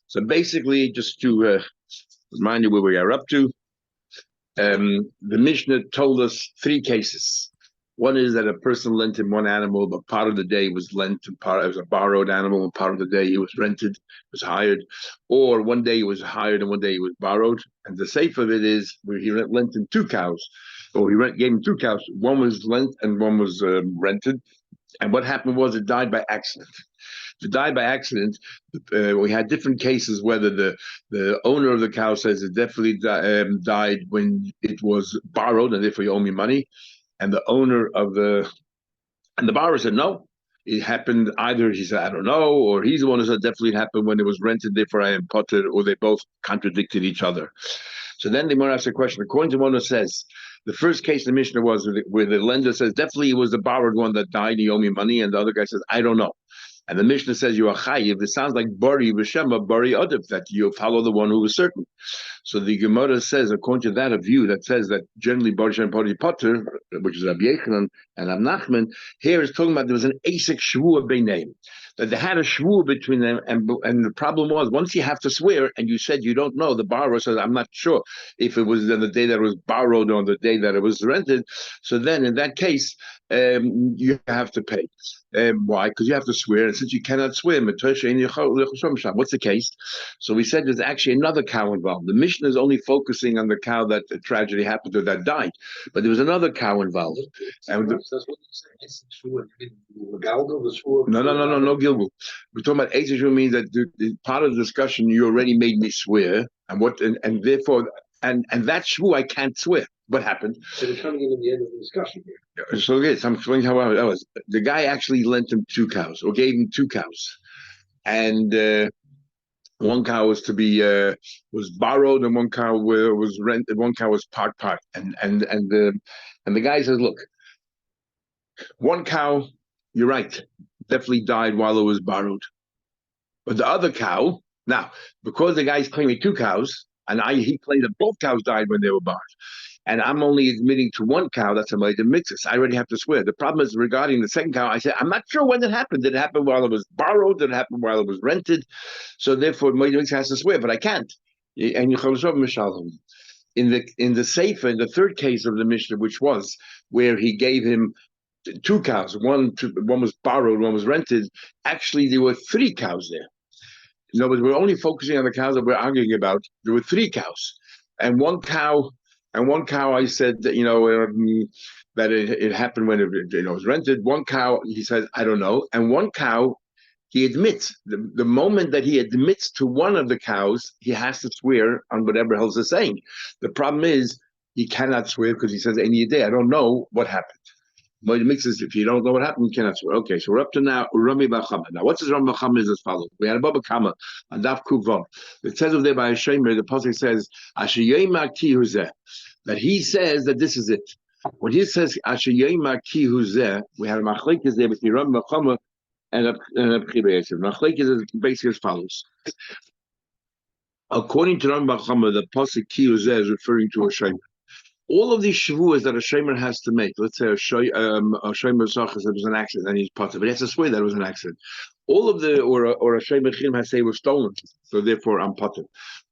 So basically, just to remind you where we are up to, the Mishnah told us three cases. One is that a person lent him one animal, but part of the day was lent, and part it was a borrowed animal, and part of the day he was rented, was hired, or one day he was hired and one day he was borrowed. And the safe of it is where he lent him two cows, or gave him two cows. One was lent and one was rented. And what happened was it died by accident. If it died by accident, we had different cases whether the owner of the cow says it definitely died when it was borrowed and therefore you owe me money. And the owner of the borrower said, no, it happened either, he said, I don't know, or he's the one who said definitely it happened when it was rented, therefore I am potted, or they both contradicted each other. So then they want to ask a question. According to one who says, the first case in the Mishnah was where the lender says, definitely it was the borrowed one that died, he owed me money, and the other guy says, I don't know. And the Mishnah says you are chayiv. It sounds like bari v'shema bari adif, that you follow the one who was certain. So the Gemara says, according to that view, that says that generally bari shem bari potter, which is Rabbi Yechanan and Rabbi Nachman, here is talking about there was an asik shvua b'neim, that they had a shvua between them, and the problem was once you have to swear and you said you don't know, the borrower says I'm not sure if it was on the day that it was borrowed or on the day that it was rented. So then in that case, you have to pay. Why? Because you have to swear, and since you cannot swear, what's the case? So we said there's actually another cow involved. The Mishnah is only focusing on the cow that the tragedy happened to, that died, but there was another cow involved. And no gilgul. We're talking about Eisha means that part of the discussion you already made me swear, and therefore that shvu I can't swear. What happened? So we're coming in the end of the discussion here. So yes, I'm explaining how that was. The guy actually lent him two cows, or gave him two cows, and one cow was to be was borrowed, and one cow was rented. One cow was part, and the guy says, "Look, one cow, you're right, definitely died while it was borrowed, but the other cow, now because the guy's claiming two cows, and he claimed that both cows died when they were borrowed." And I'm only admitting to one cow, that's a Moed Mitzvah. I already have to swear. The problem is regarding the second cow, I said, I'm not sure when it happened. Did it happen while it was borrowed? Did it happen while it was rented? So therefore, Moed Mitzvah has to swear, but I can't. And in the Sefer, in the third case of the Mishnah, which was where he gave him two cows, one was borrowed, one was rented, actually there were three cows there. In other words, we're only focusing on the cows that we're arguing about. There were three cows. And one cow, I said that that it happened when it was rented. One cow, he says, I don't know. And one cow, he admits. The moment that he admits to one of the cows, he has to swear on whatever else is saying. The problem is he cannot swear because he says any day, I don't know what happened. But it mixes, if you don't know what happened, you cannot swear. Okay, so we're up to now Rami Bachama. Now, what's his Rami Bachama is as follows. We had a Bava Kama on Daf Kuvav. It says over there by Hashemer, the pasuk says, Ashayema ki huzeh, that he says that this is it. When he says Ashayema ki huzeh, we have a machlekes there between Rami Bachama and a Pchibei. Machlekes is basically as follows. According to Rami Bachama, the pasuk ki huzeh is referring to Hashemer. All of these shavuos that a shamer has to make, let's say a shamer says it was an accident and he's potter, but he has to swear that it was an accident. All of the, or a shamer chim has to say it was stolen, so therefore I'm potter.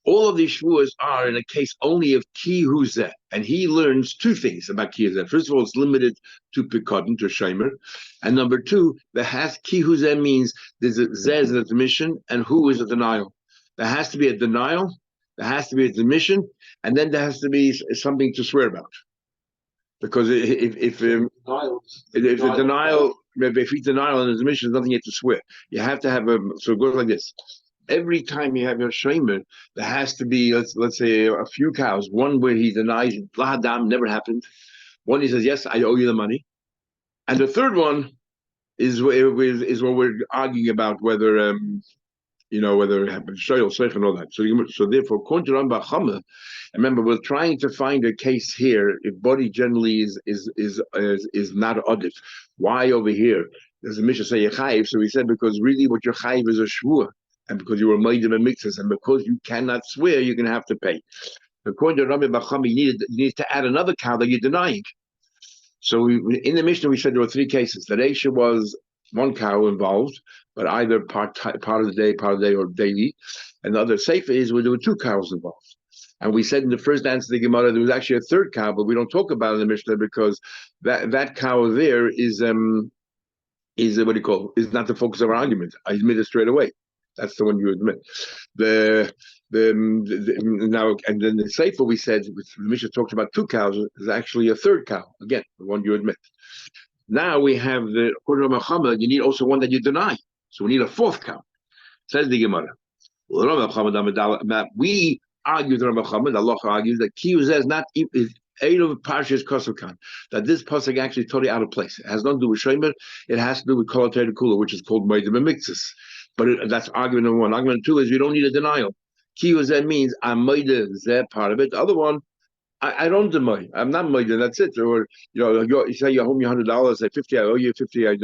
All of these shavuos are in a case only of ki huzeh, and he learns two things about ki huzeh. First of all, it's limited to pikadon, to shamer, and number two, the has ki huzeh means there's a zeh is an admission and hu is a denial. There has to be a denial. There has to be a admission, and then there has to be something to swear about. Because if the denial and the admission, there's nothing yet to swear. You have to have so it goes like this. Every time you have your shamer, there has to be, let's say, a few cows. One where he denies, lahadam, never happened. One he says, yes, I owe you the money. And the third one is what we're arguing about, whether whether it happened, shoyl, seich, and all that. So therefore, according to Rambam Chama, remember, we're trying to find a case here if body generally is not audit. Why over here? There's a Mishnah say chayiv. So we said because really what your chayiv is a shvua, and because you were made in a mixes, and because you cannot swear, you're going to have to pay. According to Rambam Chama, you need to add another cow that you're denying. So in the Mishnah we said there were three cases. The Reisha was one cow involved, but either part of the day, or daily. And the other seifa is where there were two cows involved. And we said in the first answer to the Gemara there was actually a third cow, but we don't talk about it in the Mishnah because that cow there is what do you call it? Is not the focus of our argument. I admit it straight away. That's the one you admit. Now and then the Sefer we said, the Mishnah talks about two cows, is actually a third cow. Again, the one you admit. Now we have according to Muhammad, you need also one that you deny. So we need a fourth cow. Says the Gemara. We argue the Muhammad, Allah argues that Kiyuzeh is not Erev Parshas Kosokan, that this pasuk actually totally out of place. It has nothing to do with Shemer, it has to do with Kol Kula, which is called Moedim Mixes. But that's argument number one. Argument two is you don't need a denial. Kiyuzeh means I'm Moedim, that part of it. The other one, I don't deny. I'm not Moedim, that's it. Or you say you owe me $100, say 50, I owe you 50.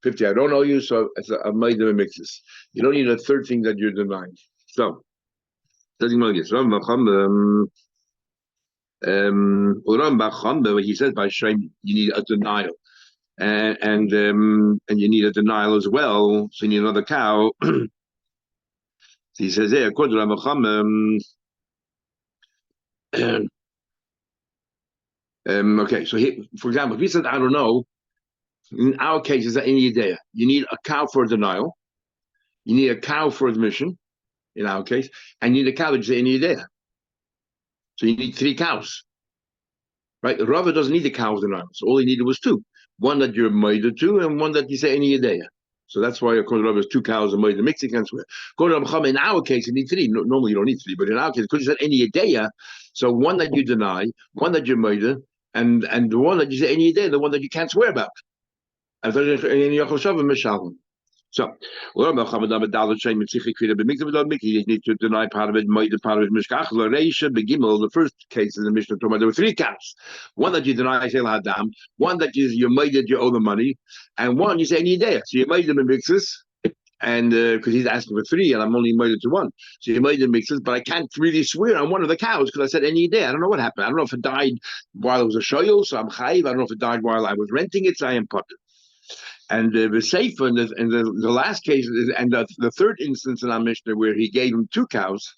50, I don't owe you. So it's a Moedim Mixes. You don't need a third thing that you're denying. So. He says by shame you need a denial, and you need a denial as well. So you need another cow. So he says there, according to okay. So for example, if he said I don't know, in our case is that any idea you need a cow for a denial, you need a cow for admission. In our case, and you need a cow that you say any idea. So you need three cows. Right? The Rava doesn't need the cows in So all he needed was two. One that you're made to, and one that you say any idea. So that's why according to Rava, two cows and made to mix against swear. According to Rava, in our case, you need three. Normally you don't need three, but in our case, because you said any idea, so one that you deny, one that you're made, and the one that you say any idea, the one that you can't swear about. So, you need to deny part of it, part of it. The first case in the Mishnah, there were three cows. One that you deny, one that you made it, you owe the money, and one you say any idea. So you made them in mixes, and because he's asking for three, and I'm only made it to one. So you made them mixes, but I can't really swear on one of the cows because I said any idea. I don't know what happened. I don't know if it died while it was a shoyl, so I'm chayiv. I don't know if it died while I was renting it, so I am potter. And the Sefer in the last case, and the third instance in our Mishnah where he gave him two cows,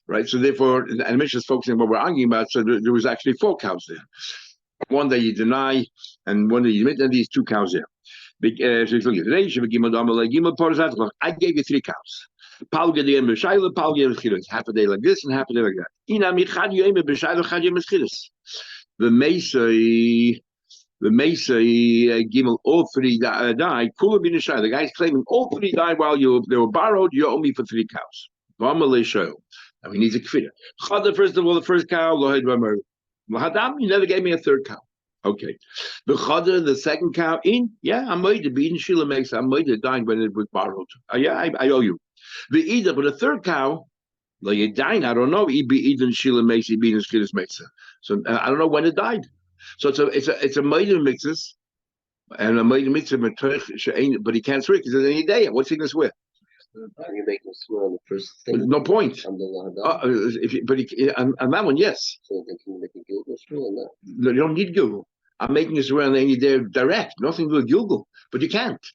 right? So therefore, and Mishnah is focusing on what we're arguing about. So there was actually four cows there. One that you deny, and one that you admit, and these two cows there. I gave you three cows. Half a day like this and half a day like that. The Mesa Gimel, all three died. The guy's claiming all three died while they were borrowed. You owe me for three cows. Now he needs a kfir. First of all, the first cow, you never gave me a third cow. Okay. The second cow, I'm made to be in Shila Mesa. I'm made to die when it was borrowed. I owe you. But the third cow, I don't know. So I don't know when it died. So it's a maiden mixes, and a maiden mixes, but he can't swear because there's any day. What's he gonna swear? You make him swear on the first thing. No point. On that one, yes. So they can make a Google swear on that. No, you don't need Google. I'm making you swear on any day direct. Nothing to do with Google, but you can't.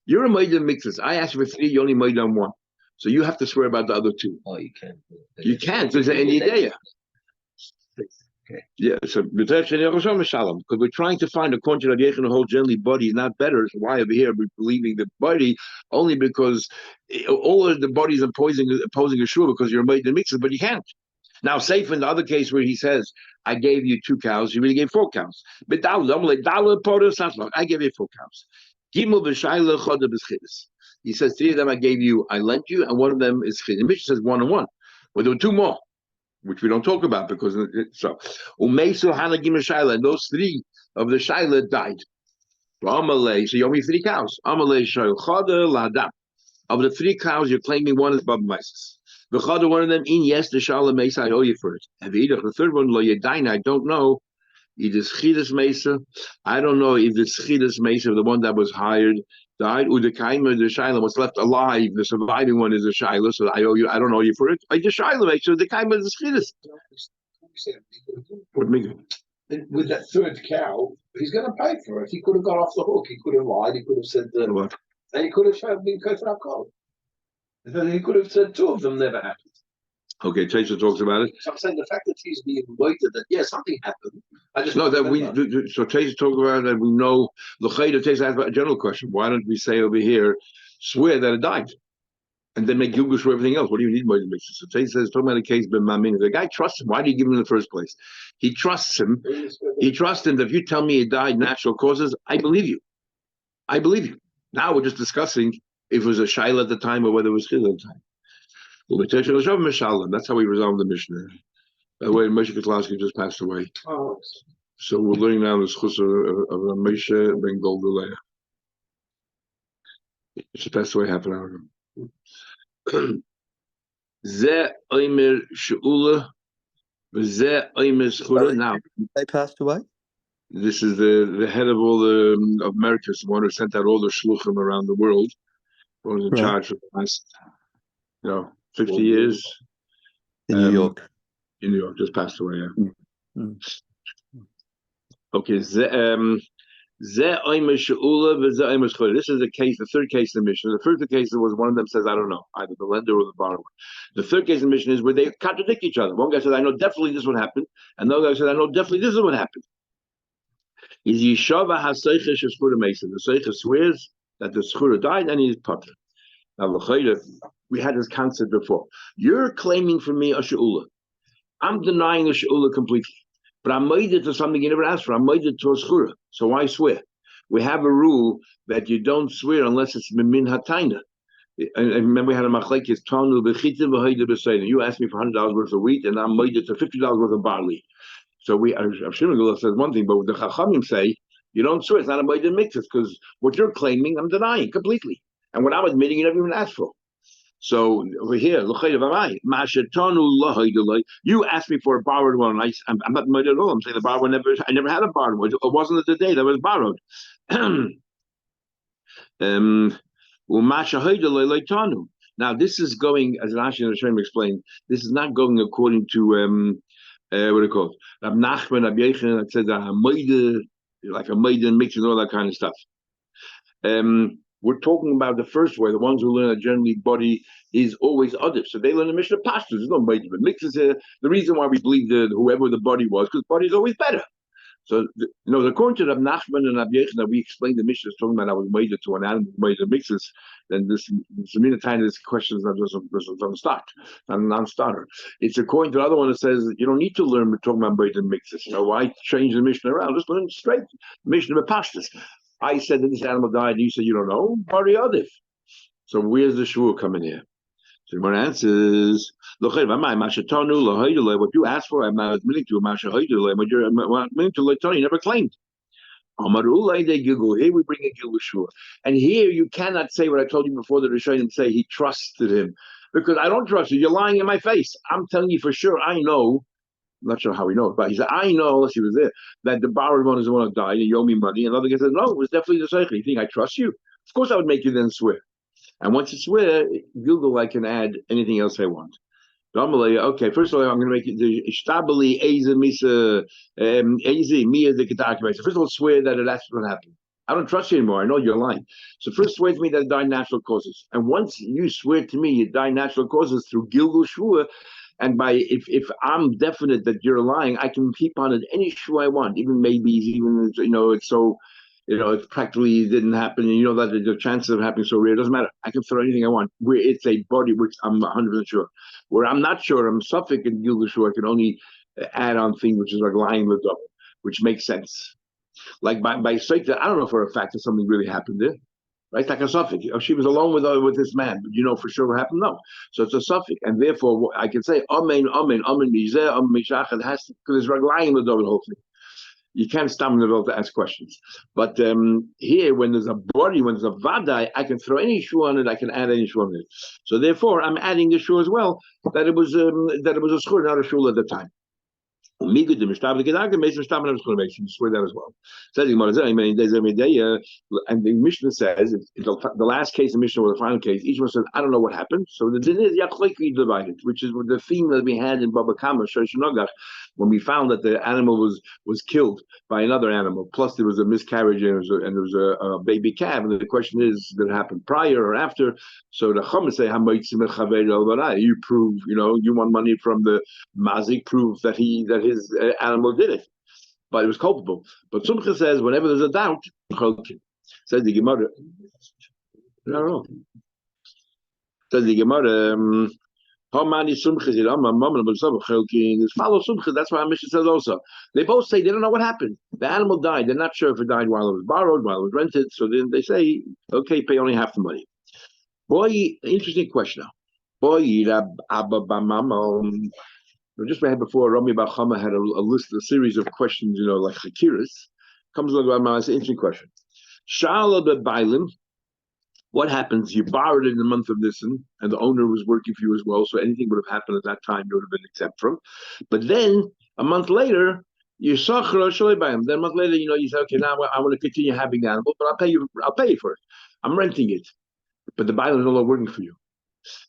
You're a maiden mixes. I asked for three. You only made on one, so you have to swear about the other two. Oh, you can't. You can't. There's any day. Okay. Yeah, so because we're trying to find a conjure that the whole generally body is not better. So why over here we're believing the body only because all of the bodies are opposing a shul because you're made the mixes, but you can't. Now, safe in the other case where he says, I gave you two cows, you really gave four cows. But I gave you four cows. He says, three of them I gave you, I lent you, and one of them is chid. The Mishnah says one and one. Well, there were two more, which we don't talk about because so. And those three of the Shaila died. So you owe me three cows. Of the three cows, you're claiming one is Bava Metzia. The one of them, yes, the Shala Mesa, I owe you for it. And the third one, Lo Yedaina, I don't know. It is Chidas Mesa. I don't know if it's Chidas Mesa, the one that was hired, died. Udekaima, the Shaila, what's left alive, the surviving one is a Shaila, so I owe you, I don't owe you for it. I just Shaila Mesa, the Kaima is Chidas. What make it? And with that third cow, he's going to pay for it. He could have got off the hook. He could have lied. He could have said that, What? and he could have been kosher alcohol. And he could have said two of them never happened. Okay, Taisa talks about it. So I'm saying the fact that he's being weighted that something happened. I just No, that remember. so Taisa talks about it, and we know the Chayda Taisa asked about a general question. Why don't we say over here, swear that it died? And then make Gilgush for everything else. What do you need more to mix it? So Taisa says, talking about a case, Ben Mamin, the guy trusts him. Why do you give him in the first place? He trusts him. He trusts him that if you tell me it died natural causes, I believe you. I believe you. Now we're just discussing if it was a Shaila at the time or whether it was Chil at the time. That's how we resolve the Mishnah. By the way, Moshe Kotlaski just passed away. Oh. So we're learning now the schus of Moshe ben Goldeleah. She passed away half an hour ago. Ze oimer she'ula, ze oimer schura. Now, they passed away? this is the head of all the of Americas, the one who sent out all the shluchim around the world, who was in charge for the last, 50 years. In New York. In New York, just passed away, yeah. Mm. Okay, this is the case, the third case in the Mishnah. The first case was one of them says, I don't know, either the lender or the borrower. The third case in the Mishnah is where they contradict each other. One guy says, I know definitely this would happen, and the other guy says, I know definitely this is what happened. Is Yeshava HaSeicha Sheskura Mason. The Seicha swears that the Skura died and he is potter. Now, we had this concept before. You're claiming for me a She'ula. I'm denying the She'ula completely. But I'm made it to something you never asked for. I'm made it to a Skura. So why swear? We have a rule that you don't swear unless it's Mimin Hataina. And remember, we had a machlekes Tanu Bechita V'Haida B'Seina. You asked me for $100 worth of wheat, and I'm made it to $50 worth of barley. So Shimon says one thing, but the Chachamim say you don't swear. It's not a made in mixes because what you're claiming, I'm denying completely. And what I'm admitting, you never even asked for. So over here, you asked me for a borrowed one. I'm not made at all. I'm saying the borrowed I never had a borrowed one. It wasn't the day that was borrowed. Now this is going, as Rashi and Hashem explained, this is not going according to what do you call it? Rab Nachman, Rab Yechon, that says like a maiden mix and all that kind of stuff. We're talking about the first way, the ones who learn that generally body is always other. So they learn the Mishnah Pashtus. There's no maiden mixes here. The reason why we believe that whoever the body was, because body is always better. So, according to Rab Nachman and Rab Yechon, that we explained the Mishnah is talking about I was made to an animal, made to mixes, then this time this question is not doesn't start, not a non-starter. It's according to the other one that says you don't need to learn we're talking about made to mixes. Why change the Mishnah around? Just learn straight Mishnah Pashtus. I said that this animal died, and you said you don't know. Bari Adif. So where's the shvur coming here? So one answers, what you asked for, I'm not admitting to what you're admitting to, you never claimed. Here we bring a Gilgush shvur. And here you cannot say what I told you before the Rishonim say he trusted him. Because I don't trust you. You're lying in my face. I'm telling you for sure, I know. I'm not sure how he knows, but he said, I know, unless he was there, that the borrowed one is the one who died, and you owe me money. And the other guy said, no, it was definitely the Seicha. You think I trust you? Of course I would make you then swear. And once you swear, Google, I can add anything else I want. Okay, first of all, I'm going to make it the Ishtabali Eza Misa Ezi Mia the Ketakibay. So first of all, swear that that's what happened. I don't trust you anymore. I know you're lying. So first swear to me that it died natural causes. And once you swear to me it died natural causes through Gilgul Shvua, and by if I'm definite that you're lying, I can keep on it any shvua I want, even maybe even it's so. It practically didn't happen, and that the chances of happening so rare. It doesn't matter. I can throw anything I want. Where it's a body, which I'm 100% sure. Where I'm not sure, I'm suffix and Gilgush shvua. I can only add on things which is like lying with double, which makes sense. Like by straight, I don't know for a fact that something really happened there. Right, like a suffix. She was alone with this man, but for sure what happened? No. So it's a suffix, and therefore I can say amen, amen, amen, mizeh, amen, mishach. It has to because it's lying with double whole thing. You can't stop in the middle to ask questions. But here, when there's a body, when there's a vadai, I can throw any shoe on it. I can add any shoe on it. So therefore, I'm adding the shoe as well. That it was a schur, not a shul at the time. You swear that as well. Says and the Mishnah says the last case, the Mishnah or the final case, each one says, I don't know what happened. So the din is divided, which is the theme that we had in Baba Kama Shoshanogach, when we found that the animal was killed by another animal. Plus there was a miscarriage and there was a baby calf. And the question is, did it happen prior or after? So the Chum say, you prove, you want money from the Mazik, prove that his animal did it, but it was culpable. But Sumcha says whenever there's a doubt, says the Gemara. No. Says the Gemara. How many Sumchas? Follow Sumcha. That's why our mission says also. They both say they don't know what happened. The animal died. They're not sure if it died while it was borrowed, while it was rented. So then they say, okay, pay only half the money. Boy, interesting question now. Boy, just we had before, Rami Bar Chama had a series of questions, like Chakiris. Comes along, it's an interesting question. Shala be'bailim, what happens? You borrowed it in the month of Nisan, and the owner was working for you as well, so anything would have happened at that time, you would have been exempt from. But then, a month later, you saw then a month later, you say, okay, now I want to continue having the animal, but I'll pay you for it. I'm renting it. But the bailim is no longer working for you.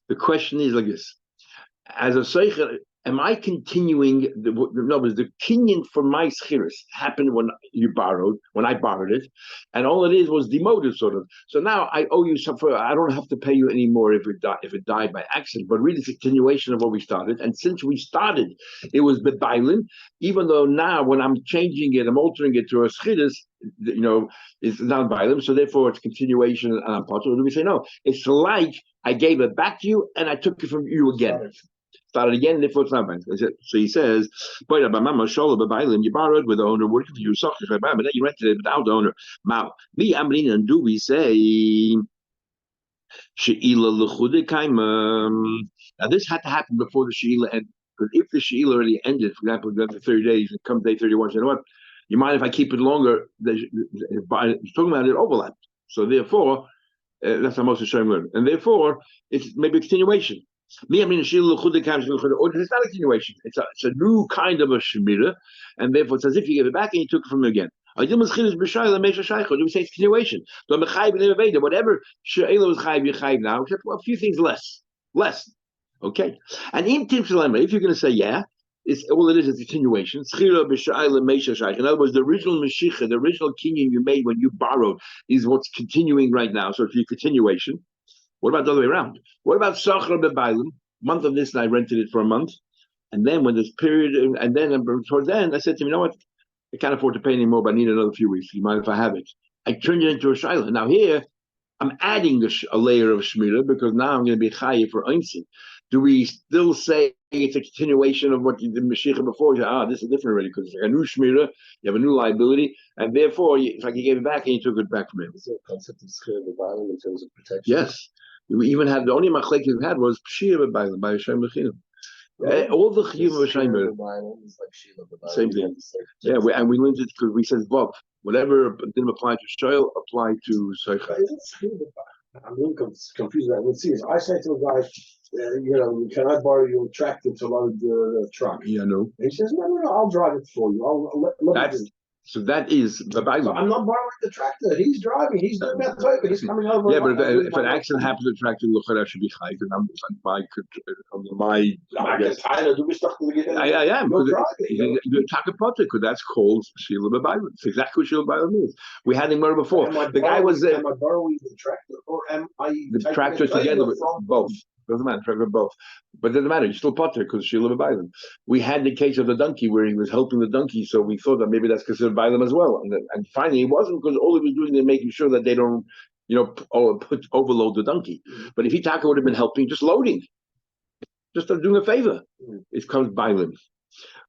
The question is like this. As a seicher, am I continuing? The kinyan for my schiris happened when I borrowed it, and all it is was demoted, sort of. So now I owe you some. I don't have to pay you anymore if it died by accident, but really it's a continuation of what we started. And since we started, it was bebailin. Even though now when I'm changing it, I'm altering it to a schiris, it's not bailin. So therefore, it's continuation. And I'm part of it. We say no. It's like I gave it back to you, and I took it from you again. Started again, therefore it's not bad. So he says, you borrowed with the owner working for you, but then you rented it without the owner. Now, and do we say now this had to happen before the Sheila ended. Because if the Sheila already ended, for example, after 30 days, and come day 31, you know what? You mind if I keep it longer? Talking about it overlapped. So therefore, that's how most of Shem learned. And therefore, it's maybe a continuation. It's not a continuation. It's a new kind of a shemira, and therefore it's as if you gave it back and you took it from me again. Do we say it's continuation? So whatever she'ela was chayiv, you chayiv now, except a few things less. Okay, and if you're going to say all it is a continuation. In other words, the original Mashiach, the original kinyan you made when you borrowed, is what's continuing right now. So if you continuation. What about the other way around? What about Sachar Bebailim? Month of this, and I rented it for a month. And then when this period, and then towards the end, I said to him, you know what? I can't afford to pay anymore, but I need another few weeks. You mind if I have it? I turned it into a Shaila. Now here, I'm adding a layer of Shmira because now I'm going to be Chayiv for Einstein. Do we still say it's a continuation of what you did Mashiach before? This is different already because it's like a new Shmira, you have a new liability, and therefore, it's like you gave it back and you took it back from him. Is there a concept of Schir B'Bailim in terms of protection? Yes. We even had the only machlek we had was Pshir B'Bailim by Hashem L'Chinam. All the Chiyuv of Hashem same thing. Yeah, and we learned it because we said Vav. Whatever didn't apply to Shoel applied to Seicha. I'm really confused about it. See, I say to a guy, can I borrow your tractor to load the truck? Yeah, no. He says, no, I'll drive it for you. I'll let me do it. So that is the Bailim. So I'm not borrowing the tractor. He's driving. He's doing that type. He's coming over. Yeah, but if an accident happens to the tractor, that should be high. Because I am. You're talking about it because that's called Sheila B'Bailim. It's exactly what Sheila B'Bailim means. We had him where before. The guy was there. Am I borrowing the tractor or am I the tractor together with both? Doesn't matter, both. But it doesn't matter, you still potter because Sheila B'Bailim. We had the case of the donkey where he was helping the donkey, so we thought that maybe that's considered Bailim as well. And finally it wasn't because all he was doing is making sure that they don't, overload the donkey. But if he taka would have been helping, just loading, just doing a favor, it comes Bailim.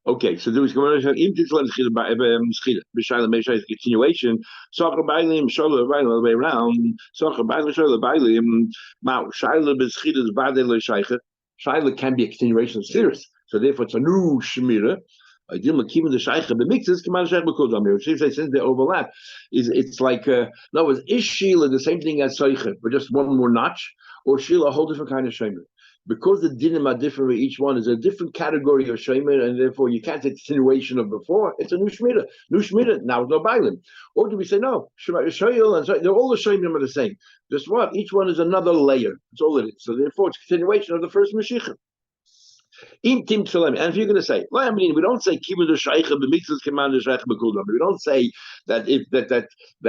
Okay, so there was continuation. Socher Bailim, Shola Bailim, all the way around. Socher Bailim, Shola Bailim. Now, Shaila B'Schidas Badele Sheicha. Shaila can be a continuation of serious. So therefore, it's a new Shemira. I didn't keep the Sheicha, but mixes come out of Sheicha. Since they overlap, it's like is Sheila the same thing as Sheicha, but just one more notch, or Sheila a whole different kind of Shemira? because the dinim are different for each one, is a different category of shemir, and therefore you can't say continuation of before. It's a new shmira. New shmira, now it's no bailim. Or do we say no? Shoyel and they're all the shemim are the same. Just what? Each one is another layer. That's all it is. So therefore it's a continuation of the first Mashiach. And if you're going to say, well, I mean, we don't say we don't say that if that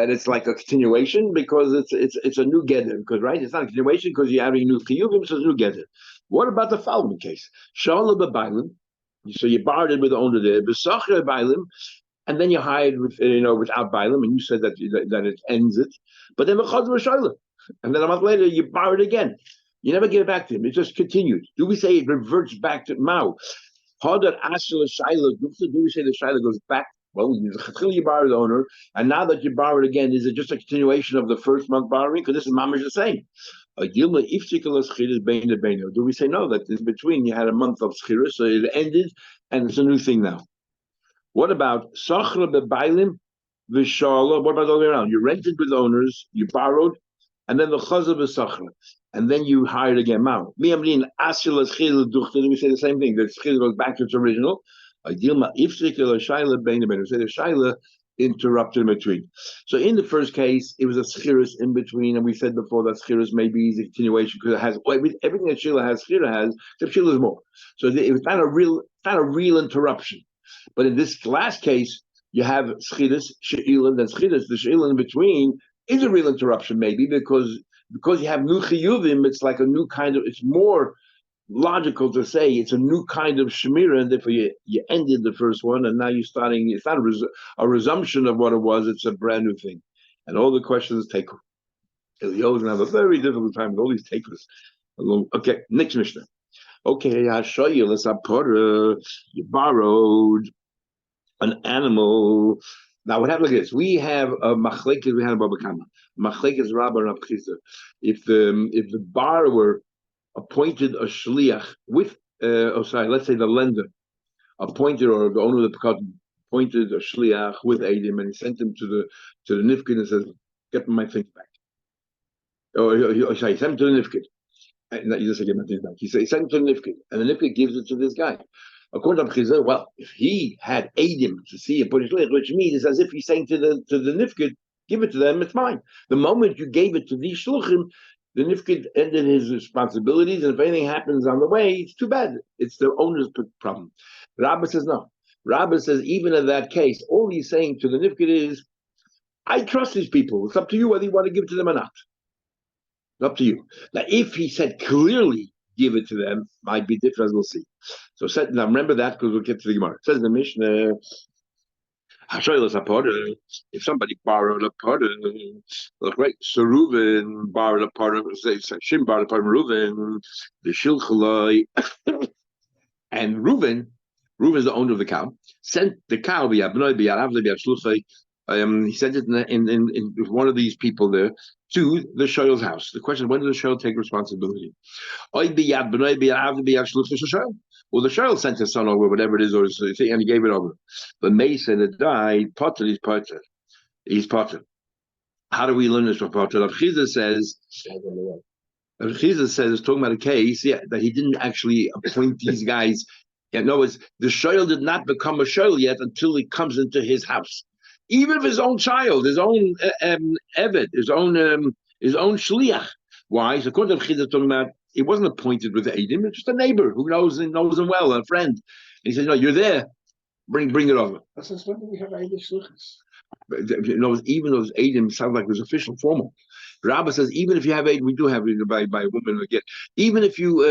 it's like a continuation because it's a new gather, because right, it's not a continuation because you're adding new kiyuvim, so it's a new gather. What about the following case? So you borrowed it with the owner there, and then you hired with without bailim, and you said that it ends it, but then and then a month later you borrowed again. You never give it back to him. It just continued. Do we say it reverts back to Mao? Do we say the Shaila goes back? Well, you borrowed the owner, and now that you borrowed again, is it just a continuation of the first month borrowing? Because this is mamish the same. Do we say no, that in between you had a month of schira, so it ended, and it's a new thing now? What about Sachra bebailim v'shala? What about the other way around? You rented with owners, you borrowed, and then the chazah b'sachra, and then you hired again. Mao. We say the same thing. The schil goes back to its original. We say the shaila interrupted in between. So in the first case, it was a schiris in between, and we said before that schiris may be a continuation because it has everything that Shila has, Shira has, except Shila is more. So it was not a real interruption. But in this last case, you have schiris, she'ilan, and schiris. The she'ilan in between is a real interruption, maybe because you have new chiyuvim. It's like a new kind of. It's more logical to say it's a new kind of shemira, and therefore you ended the first one, and now you're starting. It's not a resumption of what it was. It's a brand new thing, and all the questions take. Eliyahu's gonna have a very difficult time with all these takers. Okay, next Mishnah. Okay, I'll show you. Let's you borrowed an animal. Now, what happens is we have a machlekes, we have a Bava Kama. Machlekes Rabba and Abchisa. If the borrower appointed a shliach with, let's say the lender appointed, or the owner of the pekad appointed a shliach with Eidim, and he sent him to the nifkid and says, "Get my things back." He sent him to the nifkid. And he doesn't get my things back. He sent him to the nifkid, and the nifkid gives it to this guy. According to Abchisa, well, if he had Eidim to see and put his shliach, which means it's as if he's saying to the nifkid, "Give it to them, it's mine." The moment you gave it to these shluchim, the nifkid ended his responsibilities, and if anything happens on the way, it's too bad. It's the owner's problem. Rabbi says no. Rabbi says even in that case, all he's saying to the nifkid is, "I trust these people. It's up to you whether you want to give it to them or not. It's up to you." Now, if he said clearly, "Give it to them," might be different, as we'll see. So now remember that because we'll get to the Gemara. It says in the Mishnah, if somebody borrowed a part of, right? So Reuven borrowed a part of, say Shim borrowed a part of Reuven, the Shilchalai, and Reuven is the owner of the cow, sent the cow, he sent it in one of these people there to the Shoyal's house. The question is, when does the Shoyal take responsibility? Well, the Shoyal sent his son over, whatever it is, and he gave it over. But Mason that died, Potter, he's Potter. How do we learn this from Potter? Abchisa says, it's talking about a case, that he didn't actually appoint these guys. In other words, the Shoyal did not become a Shoyal yet until he comes into his house. Even if his own child, his own Eved, his own Shliach. Why? So according to Abchisa, talking about, he wasn't appointed with the Eidim, it's just a neighbor who knows him well, a friend. And he says, "No, you're there. Bring it over." Since when do we have Eidim shlichus? Even those Eidim sound like it was official, formal. Rabbi says, even if you have Eidim, we do have it by a woman again. Even if you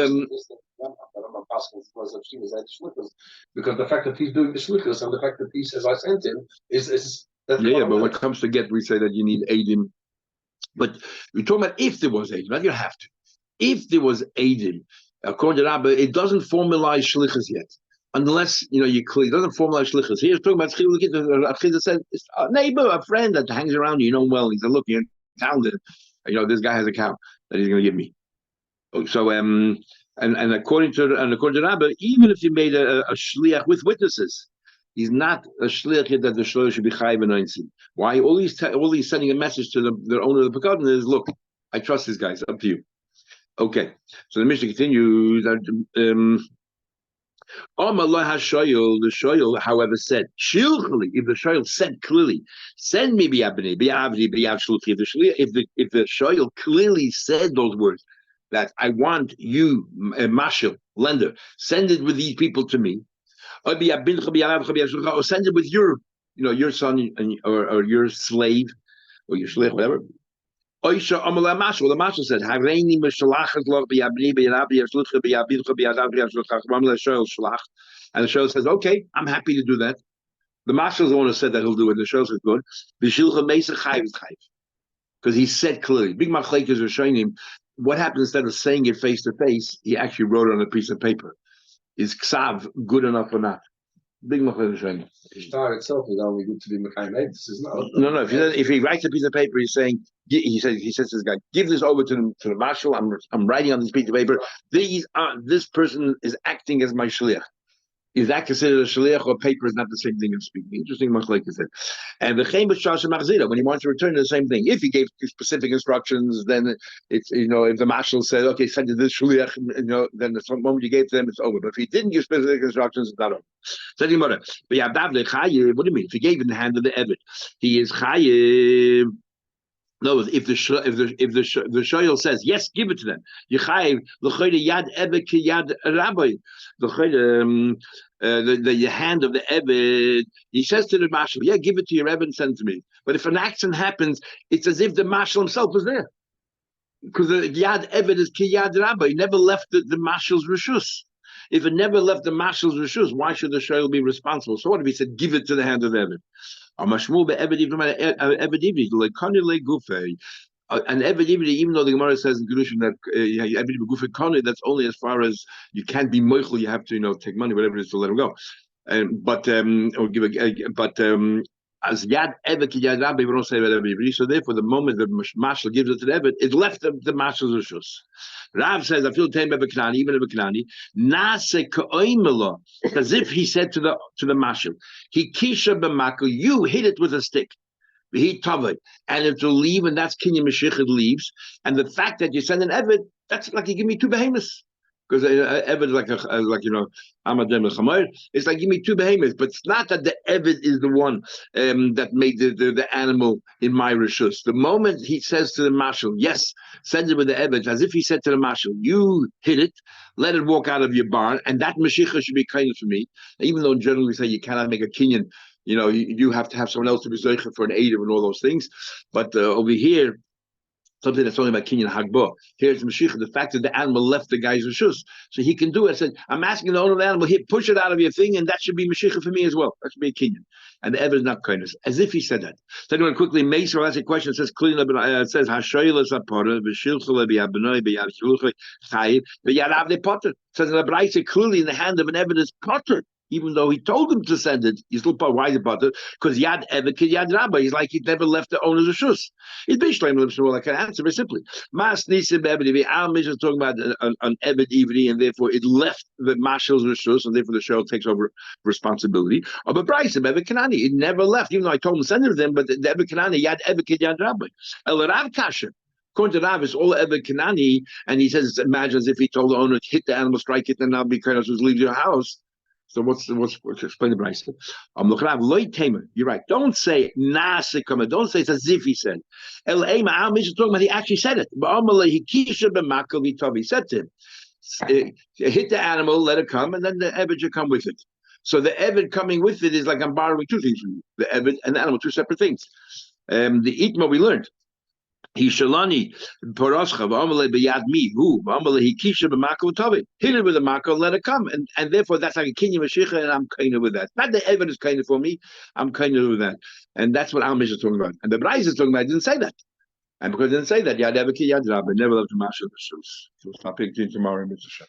because the fact that he's doing the shlichus and the fact that he says I sent him is but when it comes to get, we say that you need Eidim. But we're talking about if there was Eidim, not you have to. If there was Eidim, according to Rabbi, it doesn't formalize shlichus yet, unless you clear. It doesn't formalize shlichus. Here's talking about Abchisa said it's a neighbor, a friend that hangs around you know him well. He said, "Look, you're talented. This guy has a cow that he's going to give me." So and according to Rabbi, even if you made a shliach with witnesses, he's not a shliach that the shliach should be chayiv and einzin. Why? All he's sending a message to the owner of the pekad is, "Look, I trust these guys. Up to you." Okay, so the Mishnah continues that the shoyl, however, said, Shilchli, if the shoyl said clearly, send me biyabni, shluchi. If the shoyl clearly said those words, that I want you, mashal, lender, send it with these people to me, or send it with your, your son or your slave or your shlich, whatever. Oisha Amala Mashal, the Mashal said, Hareini Mishalachas Loch Biabni Bianabi Yashlucha Biabincha Biadabi Yashlucha Ramla Shoel Shlach. And the Shoel says, okay, I'm happy to do that. The Mashal is the one who said that he'll do it. The Shoel says, good. Bishilcha Mesa Chayv Chayv. Because he said clearly, Big Machlekes are showing him what happens instead of saying it face to face, he actually wrote it on a piece of paper. Is Ksav good enough or not? Big Machlekes showing him. The star itself is only good to be Mekayim. This is not. No. If he writes a piece of paper, he's saying, he says to this guy, give this over to the marshal. I'm writing on this piece of paper. This person is acting as my shliach. Is that considered a shliach, or paper is not the same thing as speaking? Interesting, much like you said. And the chein b'shasha machzira, when he wants to return to the same thing. If he gave specific instructions, then it's if the marshal said, okay, send to this shliach, then the moment you gave to them, it's over. But if he didn't give specific instructions, it's not over. Said the mother, what do you mean? If he gave in the hand of the eved, he is chayiv. No, if the shoyel says yes, give it to them. Yechayiv l'choyde yad eved ki yad rabbi. The hand of the eved. He says to the marshal, yeah, give it to your eved and send it to me. But if an accident happens, it's as if the marshal himself was there, because the yad eved is ki yad rabbi. He never left the marshal's rishus. If it never left the marshal's rishus, why should the shoyel be responsible? So what if he said, give it to the hand of the eved? An Eved Ivri, even though the Gemara says in Kedushin that Eved Begufei Kani, that's only as far as you can't be moichel, you have to take money, whatever it is, to let him go. As Yad Eved Ki Yad Rabbi, we don't say Eved Ivri. So therefore, the moment the Mashal gives it to the Eved, it left the Mashal's rishus. Rav says, I feel tame Bekanani, even a Bekanani, Nase Ka'oimela, as if he said to the Mashal, he kisha b'makal, you hit it with a stick. He taved, and it will leave, and that's Kinyan Mashiach, it leaves. And the fact that you send an Eved, that's like you give me two behemoths. Because Eved is like Amadem Chamer. It's like give me two behemoths, but it's not that the Eved is the one that made the animal in my rishus. The moment he says to the marshal, yes, send it with the Eved, as if he said to the marshal, you hit it, let it walk out of your barn, and that Mashiach should be kind for me. Even though generally we say you cannot make a kinyan, you have to have someone else to be zeicher for an Eidim and all those things. But over here, something that's only about Kinyan Hagbo. Here's Mashiach, the fact that the animal left the guy's rishus, so he can do it. I said, I'm asking the owner of the animal, here, push it out of your thing, and that should be Mashiach for me as well. That should be a Kinyan. And the Eved is not kindness, as if he said that. So anyone quickly, Meser asks a question, it says, it says, Hashoyel is a potter, V'shilchel b'yabnoi, b'yad chayiv, b'yadav de potter. It says in the Braisa, clearly in the hand of an Eved is potter. Even though he told him to send it, he's still why is it potter? Because Yad Eved Ki Yad Rabba. He's like he never left the owner's rishus. It's Bishleim Lim. I can answer very simply. Mas Nisim Eved Ivri. Our mission is talking about an Eved Ivri, and therefore it left the marshal's rishus, and therefore the show takes over responsibility. Or but Bryce Eved Kanani, it never left. Even though I told him to send it to them, but the Eved Kanani Yad Eved Ki Yad Rabba. El Rav Kasher. According to Rav, it's all Eved Kanani, and he says, imagine as if he told the owner to hit the animal, strike it, and now be kind of leave your house. So what's explain the Bryce? You're right. Don't say nasikama. Don't say it's as if he said. El Ema Al Mishnah talking about he actually said it. He said to him, hit the animal, let it come, and then the Eved should come with it. So the Eved coming with it is like I'm borrowing two things from you. The Eved and the animal, two separate things. The Itma we learned. He shalani paroscha v'amale b'yad mi who v'amale he kisha b'makol tavi. Hit it with a makol, let it come, and therefore that's like a kinyan mashiach, and I'm kind of with that. Not the evidence kind of for me, I'm kind of with that, and that's what Al-Mish is talking about. And the Bryce is talking about. I didn't say that, and because I didn't say that, yad ever ki yad rabba, never left the mashal the shoes. So stop picking tomorrow in Mitzvah.